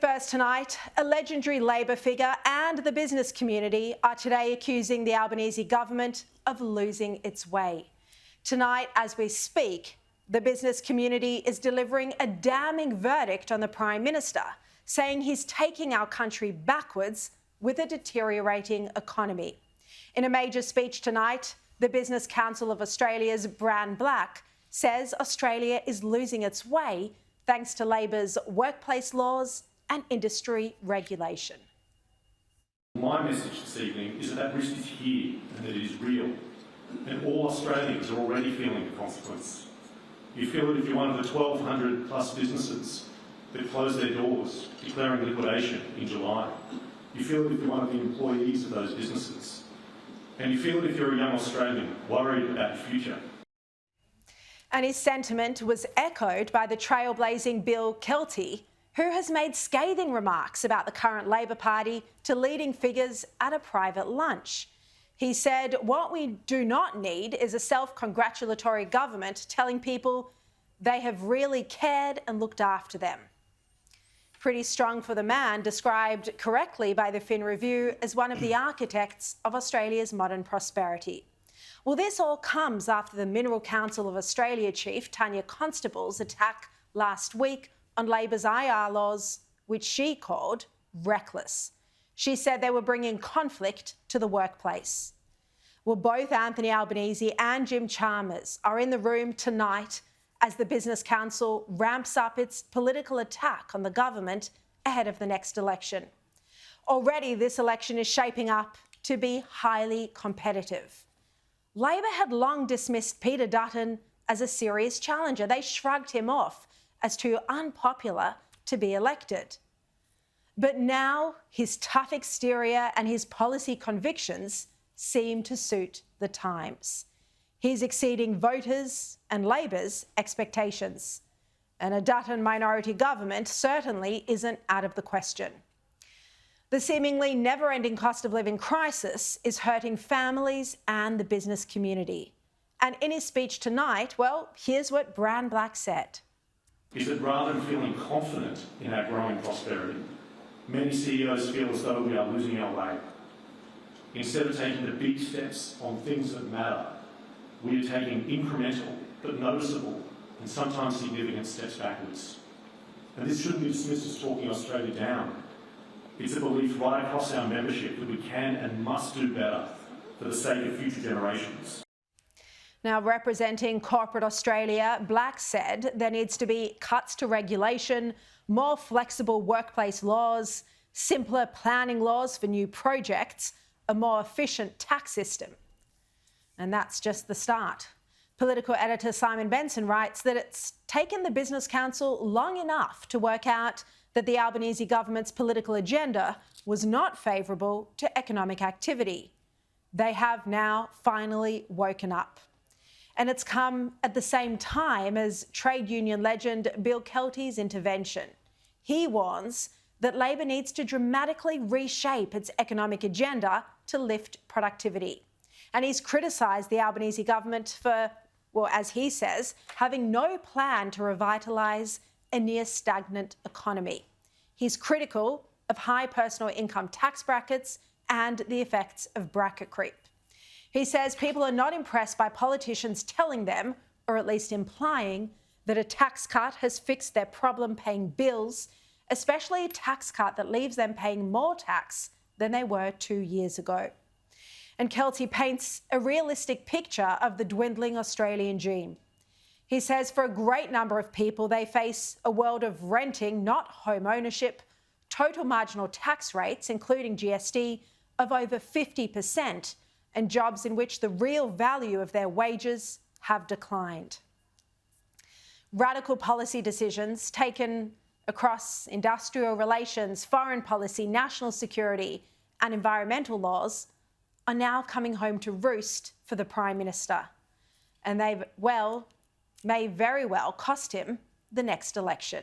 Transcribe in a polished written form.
First tonight, a legendary Labor figure and the business community are today accusing the Albanese government of losing its way. Tonight, as we speak, the business community is delivering a damning verdict on the Prime Minister, saying he's taking our country backwards with a deteriorating economy. In a major speech tonight, the Business Council of Australia's Bran Black says Australia is losing its way thanks to Labor's workplace laws and industry regulation. My message this evening is that risk is here and that it is real, and all Australians are already feeling the consequence. You feel it if you're one of the 1,200 plus businesses that closed their doors, declaring liquidation in July. You feel it if you're one of the employees of those businesses. And you feel it if you're a young Australian worried about the future. And his sentiment was echoed by the trailblazing Bill Kelty, who has made scathing remarks about the current Labor Party to leading figures at a private lunch. He said, "What we do not need is a self-congratulatory government telling people they have really cared and looked after them." Pretty strong for the man, described correctly by the Fin Review as one of the architects of Australia's modern prosperity. Well, this all comes after the Mineral Council of Australia chief, Tanya Constable's attack last week on Labor's IR laws, which she called reckless. She said they were bringing conflict to the workplace. Well, both Anthony Albanese and Jim Chalmers are in the room tonight as the Business Council ramps up its political attack on the government ahead of the next election. Already, this election is shaping up to be highly competitive. Labor had long dismissed Peter Dutton as a serious challenger. They shrugged him off as too unpopular to be elected. But now his tough exterior and his policy convictions seem to suit the times. He's exceeding voters' and Labor's expectations. And a Dutton minority government certainly isn't out of the question. The seemingly never-ending cost of living crisis is hurting families and the business community. And in his speech tonight, well, here's what Bran Black said. Is that rather than feeling confident in our growing prosperity, many CEOs feel as though we are losing our way. Instead of taking the big steps on things that matter, we are taking incremental but noticeable and sometimes significant steps backwards. And this shouldn't be dismissed as talking Australia down. It's a belief right across our membership that we can and must do better for the sake of future generations. Now, representing corporate Australia, Black said there needs to be cuts to regulation, more flexible workplace laws, simpler planning laws for new projects, a more efficient tax system. And that's just the start. Political editor Simon Benson writes that it's taken the Business Council long enough to work out that the Albanese government's political agenda was not favourable to economic activity. They have now finally woken up. And it's come at the same time as trade union legend Bill Kelty's intervention. He warns that Labor needs to dramatically reshape its economic agenda to lift productivity. And he's criticised the Albanese government for, well, as he says, having no plan to revitalise a near-stagnant economy. He's critical of high personal income tax brackets and the effects of bracket creep. He says people are not impressed by politicians telling them, or at least implying, that a tax cut has fixed their problem paying bills, especially a tax cut that leaves them paying more tax than they were 2 years ago. And Kelty paints a realistic picture of the dwindling Australian dream. He says for a great number of people, they face a world of renting, not home ownership, total marginal tax rates, including GST, of over 50%, and jobs in which the real value of their wages have declined. Radical policy decisions taken across industrial relations, foreign policy, national security and environmental laws are now coming home to roost for the Prime Minister. And they may very well cost him the next election.